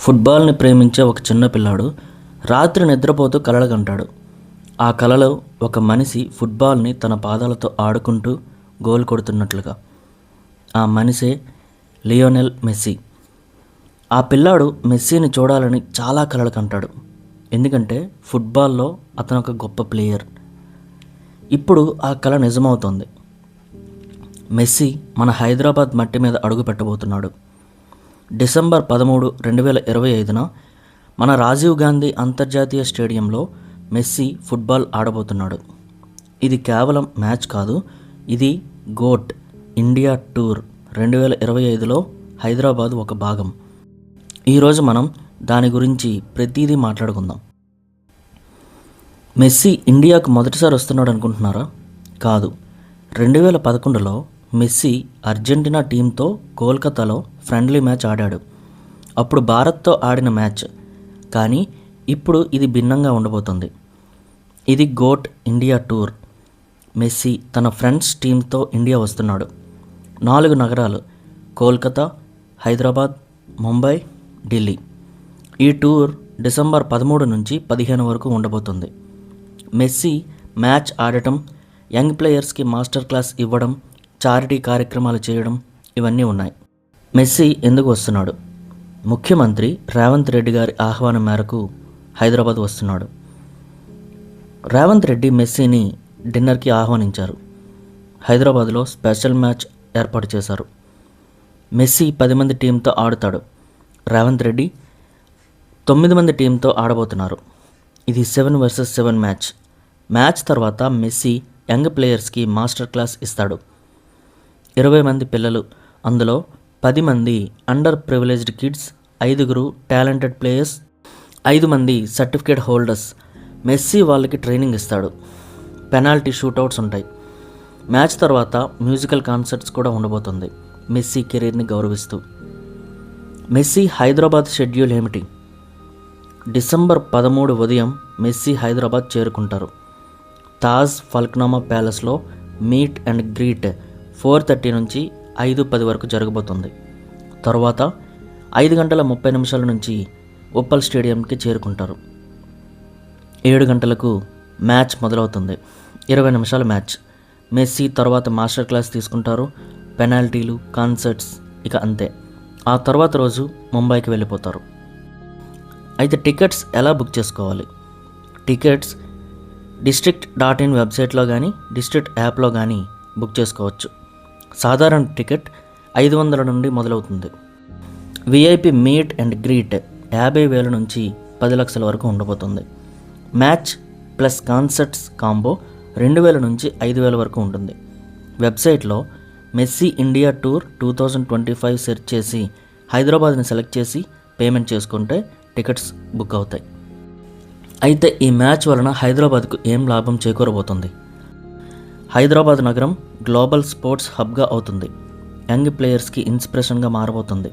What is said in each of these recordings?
ఫుట్బాల్ని ప్రేమించే ఒక చిన్న పిల్లాడు రాత్రి నిద్రపోతూ కలలు కంటాడు. ఆ కలలో ఒక మనిషి ఫుట్బాల్ని తన పాదాలతో ఆడుకుంటూ గోల్ కొడుతున్నట్లుగా. ఆ మనిషే లియోనెల్ మెస్సీ. ఆ పిల్లాడు మెస్సీని చూడాలని చాలా కలలు కంటాడు. ఎందుకంటే ఫుట్బాల్లో అతను ఒక గొప్ప ప్లేయర్. ఇప్పుడు ఆ కల నిజమవుతోంది. మెస్సీ మన హైదరాబాద్ మట్టి మీద అడుగు పెట్టబోతున్నాడు. డిసెంబర్ 13, 2025న మన రాజీవ్ గాంధీ అంతర్జాతీయ స్టేడియంలో మెస్సీ ఫుట్బాల్ ఆడబోతున్నాడు. ఇది కేవలం మ్యాచ్ కాదు, ఇది గోట్ ఇండియా టూర్ 2025లో హైదరాబాద్ ఒక భాగం. ఈరోజు మనం దాని గురించి ప్రతిదీ మాట్లాడుకుందాం. మెస్సీ ఇండియాకు మొదటిసారి వస్తున్నాడు అనుకుంటున్నారా? కాదు. 2011లో మెస్సీ అర్జెంటీనా టీంతో కోల్కతాలో ఫ్రెండ్లీ మ్యాచ్ ఆడాడు. అప్పుడు భారత్తో ఆడిన మ్యాచ్. కానీ ఇప్పుడు ఇది భిన్నంగా ఉండబోతుంది. ఇది గోట్ ఇండియా టూర్. మెస్సీ తన ఫ్రెండ్స్ టీంతో ఇండియా వస్తున్నాడు. 4 నగరాలు: కోల్కతా, హైదరాబాద్, ముంబై, ఢిల్లీ. ఈ టూర్ డిసెంబర్ 13 నుంచి 15 వరకు ఉండబోతుంది. మెస్సీ మ్యాచ్ ఆడటం, యంగ్ ప్లేయర్స్కి మాస్టర్ క్లాస్ ఇవ్వడం, చారిటీ కార్యక్రమాలు చేయడం ఇవన్నీ ఉన్నాయి. మెస్సీ ఎందుకు వస్తున్నాడు? ముఖ్యమంత్రి రేవంత్ రెడ్డి గారి ఆహ్వానం మేరకు హైదరాబాద్ వస్తున్నాడు. రేవంత్ రెడ్డి మెస్సీని డిన్నర్కి ఆహ్వానించారు. హైదరాబాద్లో స్పెషల్ మ్యాచ్ ఏర్పాటు చేశారు. మెస్సీ 10 మంది టీంతో ఆడుతాడు. రేవంత్ రెడ్డి 9 మంది టీంతో ఆడబోతున్నారు. ఇది 7 vs 7 మ్యాచ్. మ్యాచ్ తర్వాత మెస్సీ యంగ్ ప్లేయర్స్కి మాస్టర్ క్లాస్ ఇస్తాడు. 20 మంది పిల్లలు, అందులో 10 మంది under privileged kids, 5 talented players, 5 మంది సర్టిఫికేట్ హోల్డర్స్. మెస్సీ వాళ్ళకి ట్రైనింగ్ ఇస్తాడు. పెనాల్టీ షూట్అవుట్స్ ఉంటాయి. మ్యాచ్ తర్వాత మ్యూజికల్ కాన్సర్ట్స్ కూడా ఉండబోతుంది, మెస్సీ కెరీర్ని గౌరవిస్తూ. మెస్సీ హైదరాబాద్ షెడ్యూల్ ఏమిటి? డిసెంబర్ 13 ఉదయం మెస్సీ హైదరాబాద్ చేరుకుంటారు. తాజ్ ఫల్క్నామా ప్యాలెస్లో మీట్ అండ్ గ్రీట్ 4:30 నుంచి 5:10 వరకు జరగబోతుంది. తర్వాత 5:30 నుంచి ఉప్పల్ స్టేడియంకి చేరుకుంటారు. 7 గంటలకు మ్యాచ్ మొదలవుతుంది. 20 నిమిషాల మ్యాచ్. మెస్సీ తర్వాత మాస్టర్ క్లాస్ తీసుకుంటారు. పెనాల్టీలు, కాన్సర్ట్స్, ఇక అంతే. ఆ తర్వాత రోజు ముంబైకి వెళ్ళిపోతారు. అయితే టికెట్స్ ఎలా బుక్ చేసుకోవాలి? టికెట్స్ district.in వెబ్సైట్లో కానీ డిస్ట్రిక్ట్ యాప్లో కానీ బుక్ చేసుకోవచ్చు. సాధారణ టికెట్ 500 నుండి మొదలవుతుంది. విఐపి మీట్ అండ్ గ్రీట్ 50,000 నుంచి 10 లక్షల వరకు ఉండబోతుంది. మ్యాచ్ ప్లస్ కాన్సర్ట్స్ కాంబో 2,000 నుంచి 5,000 వరకు ఉంటుంది. వెబ్సైట్లో మెస్సీ ఇండియా టూర్ 2025 సెర్చ్ చేసి హైదరాబాద్ని సెలెక్ట్ చేసి పేమెంట్ చేసుకుంటే టికెట్స్ బుక్ అవుతాయి. అయితే ఈ మ్యాచ్ వలన హైదరాబాద్కు ఏం లాభం చేకూరబోతుంది? హైదరాబాద్ నగరం గ్లోబల్ స్పోర్ట్స్ హబ్గా అవుతుంది. యంగ్ ప్లేయర్స్కి ఇన్స్పిరేషన్గా మారబోతుంది.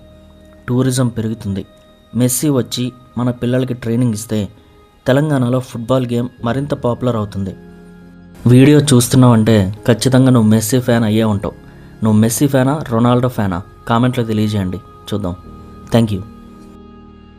టూరిజం పెరుగుతుంది. మెస్సీ వచ్చి మన పిల్లలకి ట్రైనింగ్ ఇస్తే తెలంగాణలో ఫుట్బాల్ గేమ్ మరింత పాపులర్ అవుతుంది. వీడియో చూస్తున్నావంటే ఖచ్చితంగా నువ్వు మెస్సీ ఫ్యాన్ అయ్యే ఉంటావు. నువ్వు మెస్సీ ఫ్యానా, రొనాల్డో ఫ్యానా? కామెంట్లో తెలియజేయండి, చూద్దాం. Thank you.